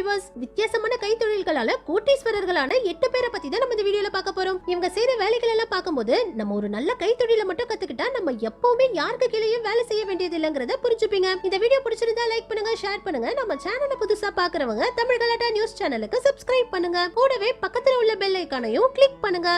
Viewers, வித்தியாசமான கைத்தொழில்களால கோட்டீஸ்வரர்களான 8 பேரை பத்தி தான் நம்ம இந்த வீடியோல பார்க்க போறோம். இவங்க செய்யற வேலைகள் எல்லாம் பார்க்கும்போது நம்ம ஒரு நல்ல கைத்தொழிலை மட்டும் கத்துக்கிட்டா நம்ம எப்பவுமே யாருக்கு கீழேயும் வேலை செய்ய வேண்டியது இல்லங்கறத புரிஞ்சுப்பீங்க. இந்த வீடியோ பிடிச்சிருந்தா லைக் பண்ணுங்க, ஷேர் பண்ணுங்க. நம்ம சேனலை புதுசா பாக்குறவங்க தமிழ் கலாட்டா நியூஸ் சேனலுக்கு சப்ஸ்கிரைப் பண்ணுங்க. கூடவே பக்கத்துல உள்ள பெல் ஐகானையும் கிளிக் பண்ணுங்க.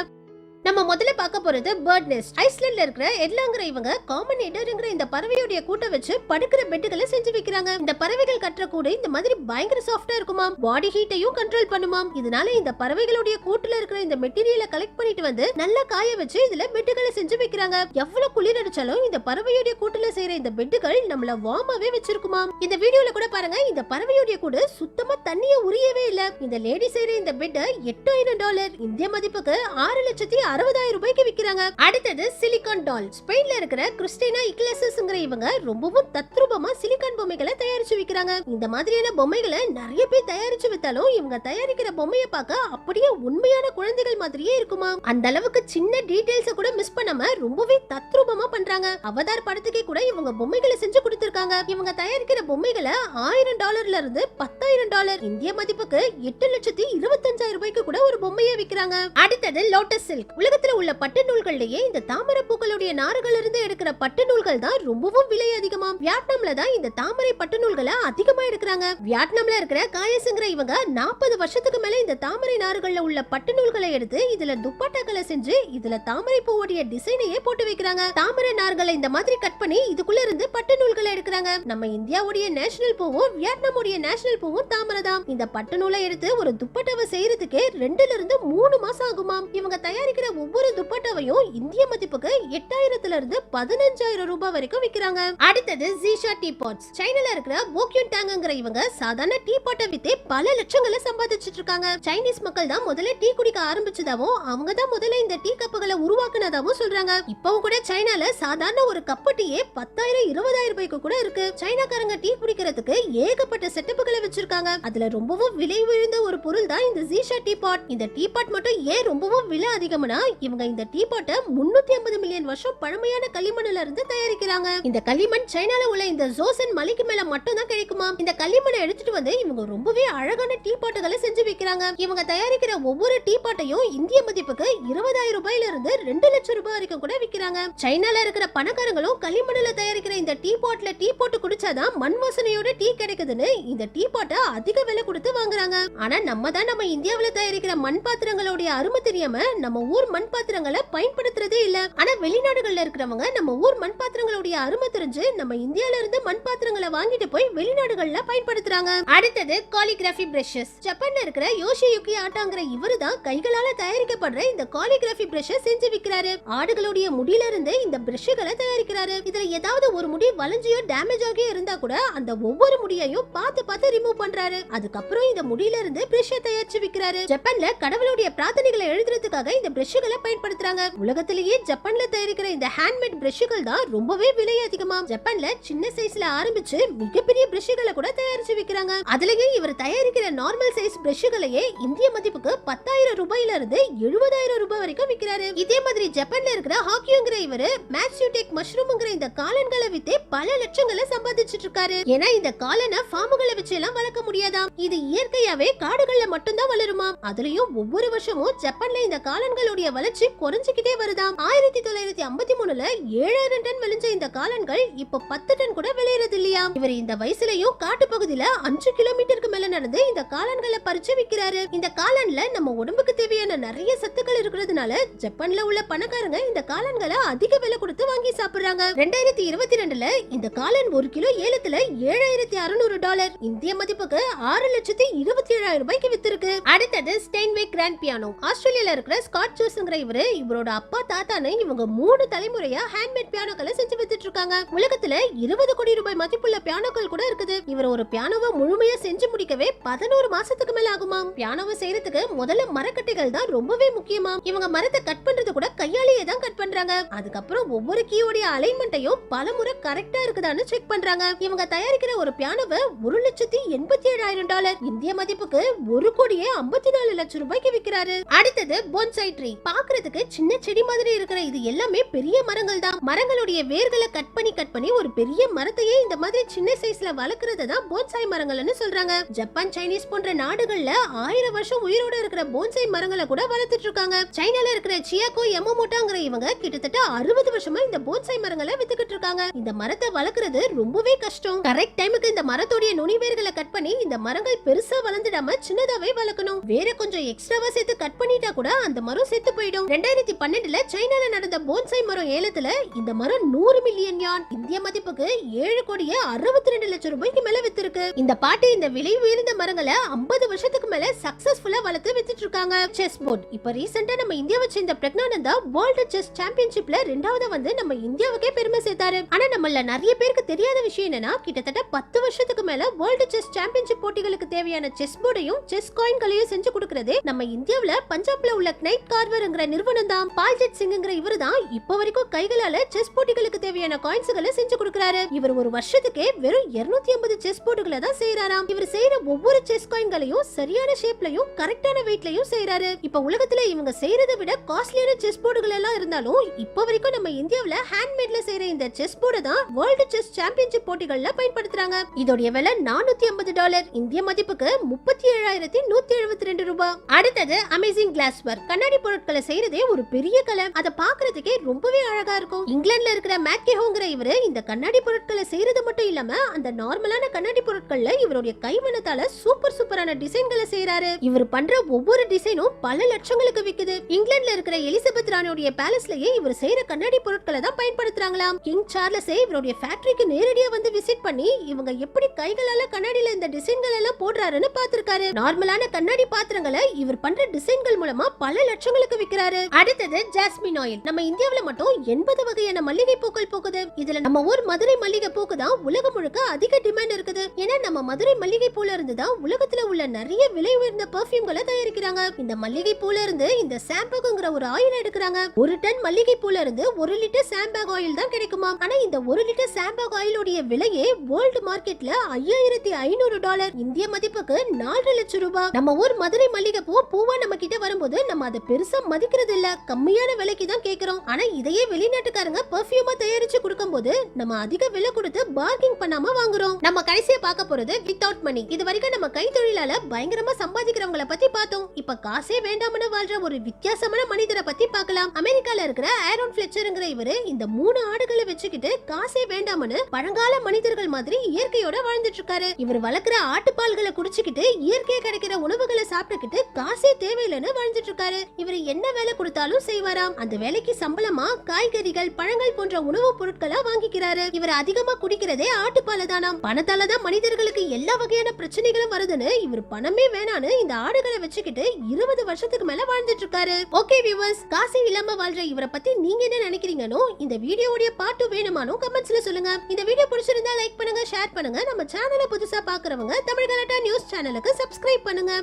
நம்ம முதல்ல பார்க்க போறது பேர்ட் நெஸ்ட். ஐஸ்லாண்ட்ல இருக்கிற எட்லாங்கற இவங்க காமனேட்டர்ங்கற இந்த பறவையோட கூட்டை வச்சு படுக்கிற பெட்டுகளை செஞ்சு வைக்கிறாங்க. இந்த பறவைகள் கட்டற கூடு இந்த மாதிரி பயங்கர சாஃப்ட்டா இருக்குமாம். பாடி ஹீட்டையும் கண்ட்ரோல் பண்ணுமாம். இதனால இந்த பறவைகளுடைய கூட்டுல இருக்கிற இந்த மெட்டீரியலை கலெக்ட் பண்ணிட்டு வந்து நல்லா காய வச்சு இதுல பெட்டுகளை செஞ்சு வைக்கிறாங்க. எவ்வளவு குளிர் அடிச்சாலும் இந்த பறவையோட கூட்டுல செய்யற இந்த பெட்டுகள் நம்மள வார்மாவே வச்சிருக்குமாம். இந்த வீடியோல கூட பாருங்க, இந்த பறவையோட கூடு சுத்தமா தண்ணிய உரியவே இல்ல. இந்த லேடி செய்யற இந்த பெட் $8000 இந்திய மதிப்புக்கு 6,60,000 ரூபாய்க்கு விக்கிறாங்க. அடுத்தது சிலிகான் டால். ஸ்பெயின்ல இருக்கிற கிறிஸ்டினா இக்லெசிஸ்ங்கற இவங்க ரொம்பவும் தத்ரூபமா சிலிகான் பொம்மைகளை தயாரிச்சு விக்கிறாங்க. இந்த மாதிரியான பொம்மைகளை நிறைய பேர் தயாரிச்சு வித்தாலும் இவங்க தயாரிக்கிற பொம்மையை பார்க்க அப்படியே உண்மையான குழந்தைகள் மாதிரியே இருக்குமா. அந்த அளவுக்கு சின்ன டீடைல்ஸ் கூட மிஸ் பண்ணாம ரொம்பவே தத்ரூபமா பண்றாங்க. அவதார் படத்துக்கே கூட இவங்க பொம்மைகளை செஞ்சு கொடுத்திருக்காங்க. இவங்க தயாரிக்கிற பொம்மைகளை $1000 இருந்து $10,000 இந்திய மதிப்புக்கு 8,25,000 ரூபாய்க்கு கூட ஒரு பொம்மையை விக்கிறாங்க. அடுத்தது லோட்டஸ் சில்க். உலகத்துல உள்ள பட்டு நூல்கள்லயே இந்த தாமரை பூக்களுடைய நார்கள் இருந்து எடுக்கிற பட்டு நூல்கள் தான் ரொம்பவும் விலை அதிகமாம். வியட்நாம்ல தான் இந்த தாமரை பட்டு நூல்களை அதிகமா எடுக்கிறாங்க. வியட்நாம்ல இருக்கிற காயசுங்கற இவங்க 40 வருஷத்துக்கு மேல இந்த தாமரை நார்கள்ல உள்ள பட்டு நூல்களை எடுத்து இதுல துப்பட்டாக்களை செஞ்சு இதுல தாமரை பூவுடைய டிசைனையே போட்டு வைக்கிறாங்க. தாமரை நார்களை இந்த மாதிரி கட் பண்ணி இதுக்குள்ள இருந்து பட்டு நூல்களை எடுக்கிறாங்க. நம்ம இந்தியாவுடைய நேஷனல் பூவும் வியட்நாமுடைய நேஷனல் பூவும் தாமரை தான். இந்த பட்டு நூலை எடுத்து ஒரு துப்பட்டாவை செய்யறதுக்கு 2 இருந்து 3 மாசம் ஆகுமாம். இவங்க தயாரிக்கிற ஒவ்வொரு துப்பட்டாவையும் இந்திய மதிப்புக்கு 8,000 இருந்து 15,000 ரூபாய் வரைக்கும் விக்கிறாங்க. அடுத்தது ஜீஷா டீ பாட்ஸ். சைனால இருக்கிற போக்யூன் டாங்கங்கற இவங்க சாதாரண டீ பாட்டை வித்தே பல லட்சங்களை சம்பாதிச்சிட்டு இருக்காங்க. சைனீஸ் மக்கள் தான் முதல்ல டீ குடிக்க ஆரம்பிச்சதாவும் அவங்க தான் முதல்ல இந்த டீ கப்புகளை உருவாக்குனதாவும் சொல்றாங்க. இப்பவும் கூட சைனால சாதாரண ஒரு கப்பு டீயே 10,000 20,000 ரூபாய்க்கு கூட இருக்கு. சைனாக்காரங்க டீ குடிக்கிறதுக்கு ஏகப்பட்ட செட்டப்புகளை வச்சிருக்காங்க. அதுல ரொம்பவும் விலை உயர்ந்த ஒரு பொருள் தான் இந்த ஜீஷா டீ பாட். இந்த டீ பாட் மட்டும் ஏன் ரொம்பவும் விலை அதிகம்னா இவங்க இந்த டீ பாட்டை 350 மில்லியன் வருஷம் பழமையான களிமண்ணுல இருந்து தயாரிக்கிறாங்க. இந்த களிமண் சைனால உள்ள இந்த ஜோசன் மலைக்கு மேல மட்டும் தான் கிடைக்குமா. இந்த களிமண்ணை எடுத்துட்டு வந்து இவங்க ரொம்பவே அழகான டீ பாட்டுகளை செஞ்சு வைக்கிறாங்க. இவங்க தயாரிக்கிற ஒவ்வொரு டீ பாட்டையும் இந்திய மதிப்புக்கு 20,000 ரூபாயில இருந்து 2 லட்சம் ரூபாய் வரைக்கும் கூட விக்கிறாங்க. சைனால இருக்கிற பணக்காரங்களும் களிமண்ணுல தயாரிக்கிற இந்த டீ பாட்ல டீ போட்டு குடிச்சாதான் மண் வாசனையோட டீ கிடைக்குதுன்னு இந்த டீ பாட்டை அதிக விலை கொடுத்து வாங்குறாங்க. ஆனா நம்ம இந்தியாவுல தயாரிக்கிற மண் பாத்திரங்களுடைய அருமை தெரியாம நம்ம ஊர் மண் பாத்திரங்களை பயன்படுத்துறதே இல்ல. ஆனா வெளிநாடுகள்ல இருக்கிறவங்க நம்ம ஊர் மண் பாத்திரங்களுடைய அருமை தெரிஞ்சு நம்ம இந்தியால இருந்து மண் பாத்திரங்களை வாங்கிட்டு போய் வெளிநாடுகள்ல பயன்படுத்துறாங்க. அடுத்தது காலிகிராஃபி பிரஷஸ். ஜப்பான்ல இருக்கிற யோஷியுகி ஆட்டாங்கற இவருதான் கைகளால தயாரிக்கப்படுற இந்த காலிகிராஃபி பிரஷஸ் செஞ்சு விக்கிறாரு. ஆடுகளுடைய முடியில இருந்து இந்த பிரஷ்களை தயாரிக்கிறாரு. இதுல ஏதாவது ஒரு முடி வளைஞ்சியோ டேமேஜ் ஆகியோ இருந்தா கூட அந்த ஒவ்வொரு முடியையும் பார்த்து ரிமூவ் பண்றாரு. அதுக்கப்புறம் இந்த முடியில இருந்து பிரஷ் தயாரிச்சு விக்கிறாரு. ஜப்பான்ல கடவுளுடைய பிரார்த்தனைகளை எழுதுறதுக்காக இந்த பிரஷ்களை பயன்படுத்துறாங்க. உலகத்திலேயே ஜப்பான்ல தயாரிக்கிற இந்த ஹேண்ட்மேட் பிரஷ்கள் தான் ரொம்பவே விலை அதிகமா. ஜப்பான்ல சின்ன சைஸ்ல ஆரம்பிச்சு மிகப்பெரிய பிரஷ்களை கூட தயாரிச்சு விக்கிறாங்க. அதுலயே இவர் தயாரிக்கிற நார்மல் சைஸ் பிரஷ்களையே இந்திய மதிப்புக்கு 10,000 ரூபாயில இருந்து 70,000 ரூபாய் வரைக்கும் விக்கிறாரு. இதே மாதிரி ஜப்பான்ல இருக்கிற ஹாக்கியோங்கற இவரு மேக்ஸியூடெக் மஷ்ரூம்ங்கற இந்த காளான்களை வித்தே பல லட்சங்களை சம்பாதிச்சிட்டு இருக்காரு. ஏன்னா இந்த காளானை ஃபார்முகளை வச்சு எல்லாம் வளர்க்க முடியாதாம். இது இயற்கையாவே காடுகள்ல மட்டும் தான் வளருமா. அதுலயும் ஒவ்வொரு வருஷமும் ஜப்பான்ல இந்த காளான்களுடைய வளர்ச்சி குறைஞ்சிக்கிட்டே வருதாம். 1953ல 7,000 டன் விளைஞ்ச இந்த காளான்கள் இப்ப 10 டன் கூட விளையறது இல்லையா. இவர் இந்த வயசுலயும் காட்டு பகுதியில 5 கிலோமீட்டருக்கு மேல நடந்து இந்த காளான்களை பறிச்சு விக்கிறாரு. இந்த காளான்ல நம்ம உடம்புக்கு தேவையான நிறைய சத்துக்கள் இருக்கிறதுனால ஜப்பான்ல உள்ள பணக்காரங்க இந்த காளான்களை அதிக விலை கொடுத்து வாங்கி சாப்பிடுறாங்க. 2022ல இந்த காளான் 1 கிலோ ஏலத்துல $7,600 இந்திய மதிப்புக்கு 6,27,000 ரூபாய்க்கு வித்திருக்கு. அடுத்தது ஸ்டெயின்வே கிராண்ட் பியானோ. ஆஸ்திரேலியால இருக்கிற ஸ்காட் ஜோஸ்ங்கற இவரோட அப்பா தாத்தானே இவங்க 3 தலைமுறையா ஹேண்ட்மேட் பியானோக்களை செஞ்சு வித்துட்டு இருக்காங்க. உலகத்துல 20 கோடி ரூபாய் மதிப்புள்ள பியானோக்கள் கூட இருக்குது. இவர் ஒரு பியானோவை முழுமையா செஞ்சு முடிக்கவே 11 மாசத்துக்கு மேல ஆகுமாம். பியானோவை செய்யறதுக்கு முதல்ல மரக்கட்டைகள் தான் ரொம்பவே முக்கியமாம். இவங்க மரத்தை கட் பண்றது கூட கையாலேயே தான் கட் பண்றாங்க. அதுக்கப்புறம் ஒவ்வொரு கீயோட அலைன்மெண்ட்டையும் பலமுறை கரெக்டா இருக்குதான்னு செக் பண்றாங்க. இவங்க தயாரிக்கிற ஒரு பியானோவை $1,87,000 இந்திய மதிப்புக்கு 1,54,00,000 ரூபாய்க்கு விக்கிறாரு. அடுத்தது போன்சாய் ட்ரீ. பாக்குறதுக்கு சின்ன செடி மாதிரி இருக்கிற இது எல்லாமே பெரிய மரங்கள் தான். மரங்களுடைய வேர்களை கட் பண்ணி ஒரு பெரிய மரத்தையே இந்த மாதிரி சின்ன சைஸ்ல வளர்க்கறது தான் போன்சாய் மரங்கள்னு சொல்றாங்க. ஜப்பான், சைனீஸ் போன்ற நாடுகள்ல 1000 வருஷம் உயிரோட இருக்கிற போன்சாய் மரங்களை கூட வளர்த்துட்டு இருக்காங்க. சைனால இருக்கிற சியாக்கோ யமமோட்டோங்கிற இவங்க கிட்டத்தட்ட 60 வருஷமா இந்த போன்சாய் மரங்களை வித்துக்கிட்டு இருக்காங்க. இந்த மரத்தை வளர்க்கறது ரொம்பவே கஷ்டம். கரெக்ட் டைமுக்கு இந்த மரத்தோட நுனி வேர்களை கட் பண்ணி இந்த மரங்கள் பெருசா வளர்ந்துடாம சின்னதாவே வளர்க்கணும். வேற கொஞ்சம் எக்ஸ்ட்ராவா சேர்த்து கட் பண்ணிட்டா கூட அந்த மரம் செத்து போயிடும். 2012ல சைனால நடந்த போன்சாய் மரம் ஏலத்துல இந்த மரம் 100 மில்லியன் யான், இந்திய மதிப்புக்கு 7 கோடியே 62 லட்சம் ரூபாய்க்கு மேல வித்திருக்கு. இந்த பாட்டி இந்த விலை உயர்ந்த மரங்களை 50 வருஷத்துக்கு மேல சக்சஸ்ஃபுல்லா வளர்த்து வித்துட்டு இருக்காங்க. செஸ் போர்ட் இப்ப ரீசெண்டா நம்ம இந்தியாவை சேர்ந்த பிரக்னானந்தா வேர்ல்ட் செஸ் சாம்பியன்ஷிப்ல 2வது வந்து நம்ம இந்தியாவுக்கே பெருமை சேர்த்தாரு. ஆனா நம்மள நிறைய பேருக்கு தெரியாத விஷயம் என்னன்னா, கிட்டத்தட்ட 10 வருஷத்துக்கு மேல வேர்ல்ட் செஸ் சாம்பியன்ஷிப் போட்டிகளுக்கு தேவையான செஸ் போர்டையும் செஸ் காயின்களையும் செஞ்சு கொடுக்கறதே நம்ம இந்தியாவுல பஞ்சாப்ல உள்ள நைட் கார்வர்ங்கிற நிறுவனம் தான். பால்ஜெட் சிங்ங்கிற இவரு தான் இப்ப வரைக்கும் கைகளால செஸ் போட்டிகளுக்கு தேவையான காயின்ஸ்களை செஞ்சு கொடுக்கறாரு. இவர் ஒரு வருஷத்துக்கே வெறும் 250 செஸ் போர்டுகளை தான் செய்யறாராம். இவர் செய்யற ஒவ்வொரு செஸ் காயின்களையும் சரியான ஷேப்லயும் கரெக்டான வெயிட்லயும் செய்யறாரு. இப்ப உலகத்துல இவங்க செய்யறதை விட காஸ்ட்லியான செஸ் போர்டுகள் எல்லாம் இருந்தாலும் இப்ப வரைக்கும் நம்ம இந்தியாவுல ஹேண்ட்மேட்ல செய்யற இந்த செஸ் போர்டு தான் வேர்ல்ட் செஸ் சாம்பியன்ஷிப் போட்டிகள்ல பயன்படுத்துறாங்க. இதோட விலை $450, இந்திய மதிப்புக்கு 37,172 ரூபாய். அடுத்தது அமேசிங் கிளாஸ் ஒர்க். கண்ணாடி பொருட்களை செய்யறதே ஒரு பெரிய கலை. அத பாக்குறதுக்கே ரொம்பவே அழகா இருக்கும். இங்கிலாந்துல இருக்கிற மேக்கேஹோங்கிற இவரு இந்த கண்ணாடி பொருட்களை செய்யறது மட்டும் இல்லாம அந்த நார்மலான கண்ணாடி பொருட்கள்ல இவருடைய கைவண்ணத்தால சூப்பரான டிசைன்களை செய்யறாரு. இவர் பண்ற ஒவ்வொரு டிசைனும் பல லட்சங்களுக்கு விக்குது. இங்கிலாந்துல இருக்கிற எலிசபெத் ராணியோட பேலஸ்லயே இவர் செய்யற கண்ணாடி பொருட்களை தான் பயன்படுத்துறாங்களாம். கிங் சார்லஸே இவருடைய ஃபேக்டரிக்கு நேரடியா வந்து விசிட் பண்ணி இவங்க எப்படி கைகளால கண்ணாடியில இந்த டிசைன்கள் எல்லாம் போடுறாருன்னு பாத்துருக்காரு. நார்மலான கண்ணாடி பாத்திரங்களை இவர் பண்ற டிசைன்கள் மூலமா பல லட்சங்களுக்கு விக்கிறாரு. அடுத்தது ஜாஸ்மின் ஆயில். நம்ம இந்தியாவுல மட்டும் 80 வகையான மல்லிகை பூக்கள் பூக்குது. இதுல நம்ம ஊர் மதுரை மல்லிகை பூக்கு தான் உலகம் முழுக்க அதிக டிமாண்ட் இருக்குது. ஏன்னா நம்ம மதுரை மல்லிகை பூல இருந்து தான் உலகத்துல உள்ள நிறைய விலை உயர்ந்த பெர்ஃபியூம்களை தயாரிக்கிறாங்க. இந்த மல்லிகை பூல இருந்து இந்த சாம்பேக்ங்கிற ஒரு ஆயில் எடுக்கிறாங்க. 1 டன் மல்லிகை பூல இருந்து 1 லிட்டர் சாம்பேக் ஆயில் தான் கிடைக்குமா. ஆனா இந்த 1 லிட்டர் சாம்பேக் ஆயிலோட விலையே வேர்ல்ட் மார்க்கெட்ல $5,500, இந்திய மதிப்புக்கு 4 லட்சம் ரூபாய். நம்ம ஊர் மதுரை மல்லிகை பூ பூவா நம்ம கிட்ட வரும்போது நம்ம அதை பெருசா மதிக்கிறது இல்ல, கம்மியான விலைக்கு தான் கேக்குறோம். ஆனா இதையே வெளிநாட்டுக்காரங்க பெர்ஃபியூமா தயாரிச்சு கொடுக்கும்போது நம்ம அதிக விலை கொடுத்து பார்கிங் பண்ணாம வாங்குறோம். நம்ம கடைசியா பார்க்க போறது வித்தவுட் மணி. இது வரைக்கும் நம்ம கைத்தொழிலால பயங்கரமா சம்பாதிக்கிறவங்கள பத்தி பார்த்தோம். இப்ப காசே வேண்டாம்னு வாழ்ற ஒரு வித்தியாசமான மனிதரை பத்தி பார்க்கலாம். அமெரிக்கால இருக்கிற ஆரோன் ஃபிளெச்சர்ங்கிற இவரு இந்த 3 ஆடுகளை வச்சுக்கிட்டு காசே வேண்டாம்னு பழங்கால மனிதர்கள் மாதிரி இயற்கையோட வாழ்ந்துட்டு இருக்காரு. இவர் வளர்க்கிற ஆட்டுப்பால்களை குடிச்சுக்கிட்டு இயற்கையா கிடைக்கிற உணவுகளை சாப்பிட்டுக்கிட்டு காசே தேவையில்லைன்னு வாழ்ந்துட்டு இருக்காரு. இவர் என்ன வேலை கொடுத்தாலும் செய்வாராம். அந்த வேலைக்கு சம்பளமா காய்கறிகள், பழங்கள் போன்ற உணவுப் பொருட்களா வாங்கிக்கிறாரு. இவர் அதிகமா குடிக்கிறதே ஆட்டுப்பால தானாம். பணத்தால தான் மனிதர்களுக்கு எல்லா வகையான பிரச்சனைகளும் வருதுன்னு இவர் பணமே வேணான்னு இந்த ஆடுகளை வச்சுக்கிட்டு 20 வருஷத்துக்கு மேல வாழ்ந்துட்டு இருக்காரு. ஓகே வியூவர்ஸ், காசே இல்லாம வாழ்ற இவரை பத்தி நீங்க என்ன நினைக்கிறீங்கன்னு இந்த வீடியோவுடைய பார்ட் 2 வேணுமானோ கமெண்ட்ஸ்ல சொல்லுங்க. இந்த வீடியோ பிடிச்சிருந்தா லைக் பண்ணுங்க, ஷேர் பண்ணுங்க. நம்ம சேனலை புதுசா பாக்குறவங்க தமிழ் கலட்டா நியூஸ் சேனலுக்கு சப்ஸ்கிரைப் பண்ணுங்க.